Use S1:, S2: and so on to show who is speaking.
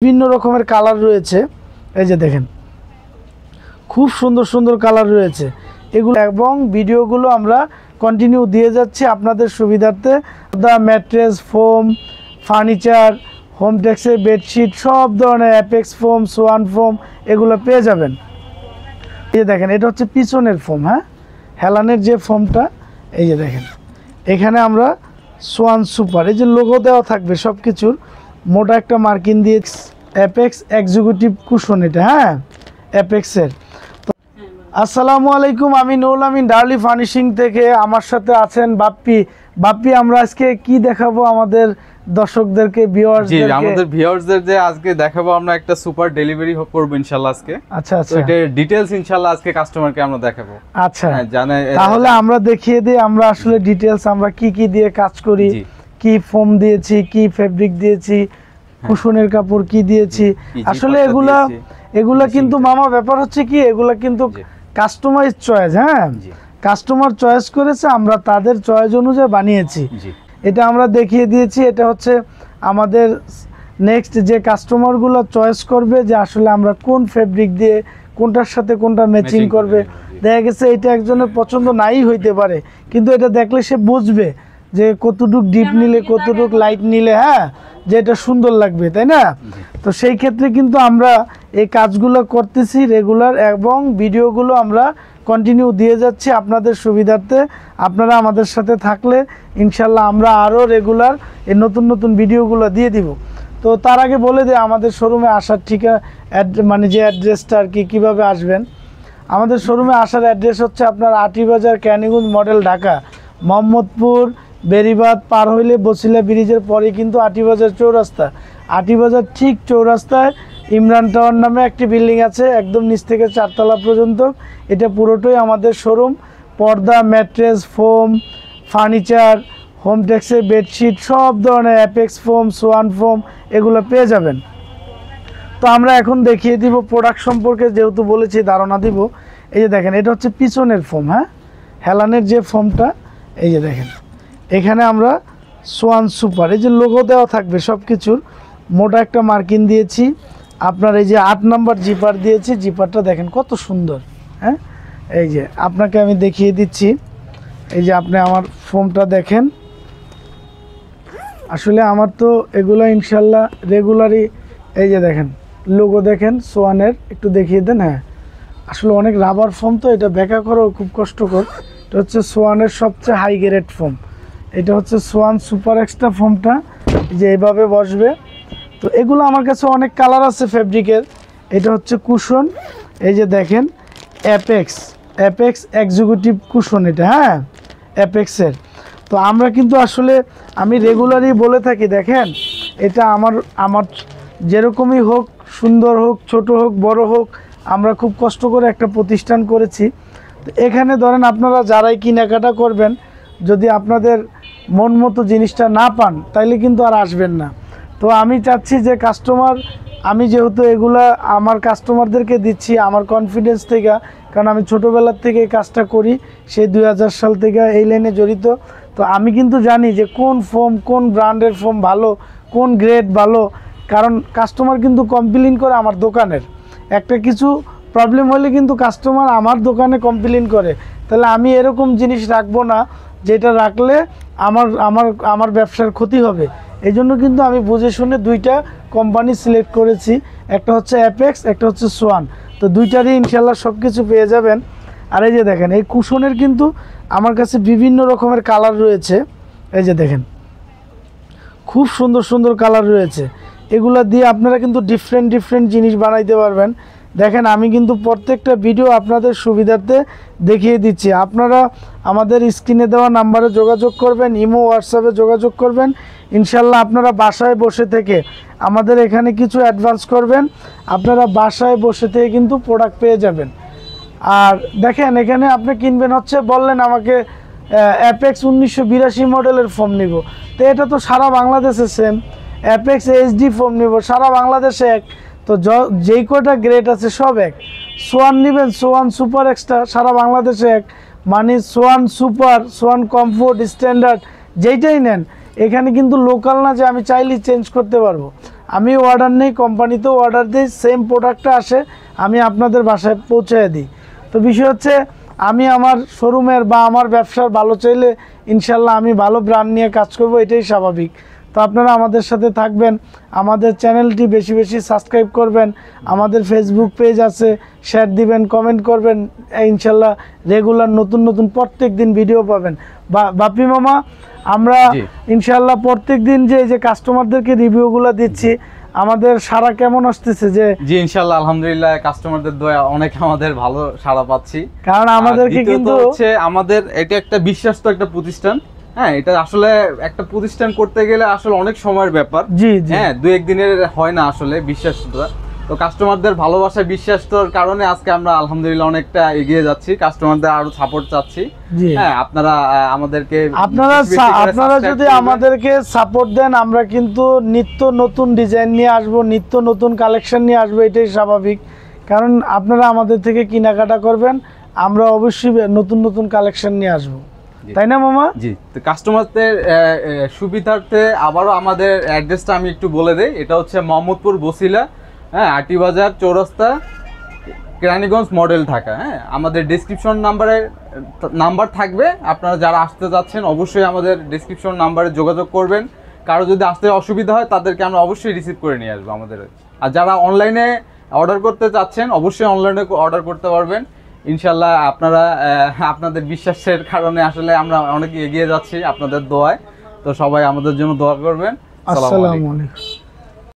S1: বিভিন্ন রকমের কালার রয়েছে। এই যে দেখেন খুব সুন্দর সুন্দর কালার রয়েছে এগুলো, এবং ভিডিওগুলো আমরা কন্টিনিউ দিয়ে যাচ্ছি আপনাদের সুবিধার্থে। The mattress, foam, furniture, home টেক্সের বেডশিট, সব ধরনের অ্যাপেক্স ফোম, সোয়ান ফোম এগুলো পেয়ে যাবেন। এই যে দেখেন এটা হচ্ছে পিছনের ফোম, হ্যাঁ হেলানের যে ফোমটা। এই যে দেখেন এখানে আমরা সোয়ান সুপার, এই যে লোগো দেওয়া থাকবে সব কিছুর, মোটা একটা মার্কিন দিয়ে অ্যাপেক্স এক্সিকিউটিভ কুশন এটা, হ্যাঁ অ্যাপেক্সের। আসসালামু আলাইকুম, আমি নুরুল আমিন ডার্লি ফার্নিশিং থেকে। আমার সাথে আছেন বাপ্পি। বাপ্পি, আমরা আজকে কি দেখাবো আমাদের দর্শকদেরকে, ভিউয়ার্সদেরকে?
S2: আমাদের ভিউয়ার্সদের যে আজকে দেখাবো আমরা একটা সুপার ডেলিভারি করব ইনশাআল্লাহ আজকে।
S1: আচ্ছা আচ্ছা,
S2: তো এটা ডিটেইলস ইনশাআল্লাহ আজকে কাস্টমারকে আমরা দেখাবো।
S1: আচ্ছা
S2: জানে,
S1: তাহলে আমরা দেখিয়ে দিই আমরা আসলে ডিটেইলস আমরা কি কি দিয়ে কাজ করি, কি ফোম দিয়েছি, কি ফেব্রিক দিয়েছি, কুশনের কাপড় কি দিয়েছি। আসলে এগুলা কিন্তু মামা ব্যাপার হচ্ছে কি, এগুলা কিন্তু কাস্টমাইজ চয়েস, হ্যাঁ কাস্টমার চয়েস করেছে, আমরা তাদের চয়েস অনুযায়ী বানিয়েছি। এটা আমরা দেখিয়ে দিয়েছি। এটা হচ্ছে আমাদের নেক্সট যে কাস্টমারগুলো চয়েস করবে যে আসলে আমরা কোন ফেব্রিক দিয়ে কোনটার সাথে কোনটা ম্যাচিং করবে। দেখা গেছে এটা একজনের পছন্দ নাই হইতে পারে, কিন্তু এটা দেখলে সে বুঝবে যে কতটুক ডিপ নিলে কতটুক লাইট নিলে হ্যাঁ যে এটা সুন্দর লাগবে, তাই না? তো সেই ক্ষেত্রে কিন্তু আমরা এই কাজগুলো করতেছি রেগুলার, এবং ভিডিওগুলো আমরা কন্টিনিউ দিয়ে যাচ্ছি আপনাদের সুবিধার্থে। আপনারা আমাদের সাথে থাকলে ইনশাল্লাহ আমরা আরও রেগুলার এই নতুন নতুন ভিডিওগুলো দিয়ে দিব। তো তার আগে বলে দিই আমাদের শোরুমে আসার মানে যে অ্যাড্রেসটা আর কি, কীভাবে আসবেন। আমাদের শোরুমে আসার অ্যাড্রেস হচ্ছে আপনার আটিবাজার, ক্যানিগঞ্জ মডেল, ঢাকা। মোহাম্মদপুর বেরিবাদ পার হইলে বছিলা ব্রিজের পরে কিন্তু আটিবাজার চৌরাস্তা। আটিবাজার ঠিক চৌরাস্তায় ইমরান টাওয়ার নামে একটি বিল্ডিং আছে, একদম নিচ থেকে 4 তলা পর্যন্ত। এটা পুরোটাই আমাদের শোরুম। পর্দা, ম্যাট্রেস, ফোম, ফার্নিচার, হোম টেক্সের বেডশিট, সব ধরনের অ্যাপেক্স ফোম, সোয়ান ফোম এগুলো পেয়ে যাবেন। তো আমরা এখন দেখিয়ে দিব প্রোডাক্ট সম্পর্কে, যেহেতু বলেছি ধারণা দিব। এই যে দেখেন এটা হচ্ছে পিছনের ফোম, হ্যাঁ হেলানের যে ফোমটা। এই যে দেখেন এখানে আমরা সোয়ান সুপার, এই যে লোগো দেওয়া থাকবে সব কিছুর, মোটা একটা মার্কিন দিয়েছি। আপনার এই যে 8 নাম্বার জিপার দিয়েছি, জিপারটা দেখেন কত সুন্দর, হ্যাঁ এই যে আপনাকে আমি দেখিয়ে দিচ্ছি। এই যে আপনি আমার ফোমটা দেখেন, আসলে আমার তো এগুলো ইনশাল্লাহ রেগুলারই। এই যে দেখেন লোগো দেখেন সোয়ানের, একটু দেখিয়ে দেন। হ্যাঁ আসলে অনেক রাবার ফোম তো, এটা ব্যাখ্যা করাও খুব কষ্টকর। এটা হচ্ছে সোয়ানের সবচেয়ে হাই গ্রেড ফোম। এটা হচ্ছে সোয়ান সুপার এক্সট্রা ফোমটা, যে এইভাবে বসবে। তো এগুলো আমার কাছে অনেক কালার আছে ফেব্রিকের। এটা হচ্ছে কুশন, এই যে দেখেন অ্যাপেক্স এক্সিকিউটিভ কুশন এটা, হ্যাঁ অ্যাপেক্সের। তো আমরা কিন্তু আসলে আমি রেগুলারই বলে থাকি, দেখেন এটা আমার যেরকমই হোক, সুন্দর হোক, ছোট হোক, বড় হোক, আমরা খুব কষ্ট করে একটা প্রতিষ্ঠান করেছি। তো এখানে ধরেন আপনারা যারাই কেনাকাটা করবেন, যদি আপনাদের মন মতো জিনিসটা না পান তাইলে কিন্তু আর আসবেন না। তো আমি চাচ্ছি যে আমি যেহেতু এগুলা আমার কাস্টমারদেরকে দিচ্ছি আমার কনফিডেন্স থেকে, কারণ আমি ছোটোবেলার থেকে এই কাজটা করি, সেই 2000 সাল থেকে এই লাইনে জড়িত। তো আমি কিন্তু জানি যে কোন ফোম, কোন ব্র্যান্ডের ফোম ভালো, কোন গ্রেড ভালো। কারণ কাস্টমার কিন্তু কমপ্লেন করে আমার দোকানের, একটা কিছু প্রবলেম হলে কিন্তু কাস্টমার আমার দোকানে কমপ্লেন করে। তাহলে আমি এরকম জিনিস রাখবো না যেটা রাখলে আমার ব্যবসার ক্ষতি হবে। এই জন্য কিন্তু আমি বুঝে শুনে 2টা কোম্পানি সিলেক্ট করেছি, একটা হচ্ছে অ্যাপেক্স, একটা হচ্ছে সোয়ান। তো 2টারই ইনশাল্লাহ সব কিছু পেয়ে যাবেন। আর এই যে দেখেন এই কুশনের কিন্তু আমার কাছে বিভিন্ন রকমের কালার রয়েছে। এই যে দেখেন খুব সুন্দর সুন্দর কালার রয়েছে, এগুলা দিয়ে আপনারা কিন্তু ডিফারেন্ট জিনিস বানাইতে পারবেন। দেখেন আমি কিন্তু প্রত্যেকটা ভিডিও আপনাদের সুবিধার্থে দেখিয়ে দিচ্ছি। আপনারা আমাদের স্ক্রিনে দেওয়া নাম্বারে যোগাযোগ করবেন, ইমো, হোয়াটসঅ্যাপে যোগাযোগ করবেন। ইনশাল্লাহ আপনারা বাসায় বসে থেকে আমাদের এখানে কিছু অ্যাডভান্স করবেন, আপনারা বাসায় বসে থেকে কিন্তু প্রোডাক্ট পেয়ে যাবেন। আর দেখেন এখানে আপনি কিনবেন হচ্ছে, বললেন আমাকে অ্যাপেক্স 1982 মডেলের ফোম নিব, তো এটা তো সারা বাংলাদেশে সেম। অ্যাপেক্স এইচডি ফোম নিব, সারা বাংলাদেশে এক। তো যেই কটা গ্রেড আছে সব এক। সোয়ান নেবেন, সোয়ান সুপার এক্সট্রা, সারা বাংলাদেশে এক। মানে Swan super, Swan comfort, standard যেইটাই নেন, এখানে কিন্তু লোকাল না যে আমি চাইলেই চেঞ্জ করতে পারবো। আমি অর্ডার নেই, কোম্পানিতেও অর্ডার দিই, সেম প্রোডাক্টটা আসে, আমি আপনাদের বাসায় পৌঁছে দিই। তো বিষয় হচ্ছে আমি আমার শোরুমের বা আমার ব্যবসার ভালো চাইলে ইনশাল্লাহ আমি ভালো ব্র্যান্ড নিয়ে কাজ করব, এটাই স্বাভাবিক। তো আপনারা আমাদের সাথে থাকবেন, আমাদের চ্যানেলটি বেশি বেশি সাবস্ক্রাইব করবেন, আমাদের ফেসবুক পেজ আছে, শেয়ার দিবেন, কমেন্ট করবেন, ইনশাল্লাহ রেগুলার নতুন নতুন প্রত্যেক দিন ভিডিও পাবেন। বাপি মামা, আমরা
S2: জি।
S1: ইনশাল্লাহ প্রত্যেক দিন যে এই যে কাস্টমারদেরকে রিভিউগুলো দিচ্ছি, আমাদের সাড়া কেমন আসতেছে? যে
S2: জি ইনশাআল্লাহ আলহামদুলিল্লাহ কাস্টমারদের দোয়া অনেক আমাদের ভালো সাড়া পাচ্ছি।
S1: কারণ আমাদেরকে
S2: আর দ্বিতীয়ত
S1: কিন্তু
S2: হচ্ছে আমাদের এটা একটা বিশ্বস্ত একটা প্রতিষ্ঠান। হ্যাঁ, এটা আসলে একটা প্রতিষ্ঠান করতে গেলে আসলে অনেক সময়ের ব্যাপার।
S1: জি জি
S2: হ্যাঁ, 2-1 দিনের হয় না আসলে বিশ্বাসটা। তো কাস্টমারদের ভালোবাসা বিশ্বাসটার কারণে আজকে আমরা আলহামদুলিল্লাহ অনেকটা এগিয়ে যাচ্ছি, কাস্টমারদের আরো সাপোর্ট চাচ্ছি।
S1: জি।
S2: হ্যাঁ, আপনারা আমাদেরকে
S1: আপনারা
S2: বেশি বেশি করে
S1: আপনারা
S2: subscribe
S1: যদি
S2: করবেন।
S1: আমাদেরকে সাপোর্ট দেন, আমরা কিন্তু নিত্য নতুন ডিজাইন নিয়ে আসব, নিত্য নতুন কালেকশন নিয়ে আসবো, এটাই স্বাভাবিক। কারণ আপনারা আমাদের থেকে কেনাকাটা করবেন, আমরা অবশ্যই নতুন নতুন কালেকশন নিয়ে আসব,
S2: জি।
S1: তাই না মামা?
S2: জি, তো কাস্টমারদের সুবিধার্থে আবারও আমাদের অ্যাড্রেসটা আমি একটু বলে দেই। এটা হচ্ছে মোহাম্মদপুর বসিলা, হ্যাঁ, আটি বাজার চৌরাস্তা, কেরানীগঞ্জ মডেল ঢাকা। হ্যাঁ, আমাদের ডেসক্রিপশন নাম্বার থাকবে, আপনারা যারা আসতে যাচ্ছেন অবশ্যই আমাদের ডেসক্রিপশন নাম্বারে যোগাযোগ করবেন। কারো যদি আসতে অসুবিধা হয় তাদেরকে আমরা অবশ্যই রিসিভ করে নিয়ে আসবো আমাদের। আর যারা অনলাইনে অর্ডার করতে চাচ্ছেন অবশ্যই অনলাইনে অর্ডার করতে পারবেন ইনশাল্লাহ। আপনারা আপনাদের বিশ্বাসের কারণে আসলে আমরা অনেক এগিয়ে যাচ্ছি আপনাদের দোয়ায়। তো সবাই আমাদের জন্য দোয়া করবেন। আসসালামু আলাইকুম।
S1: আসসালামু আলাইকুম।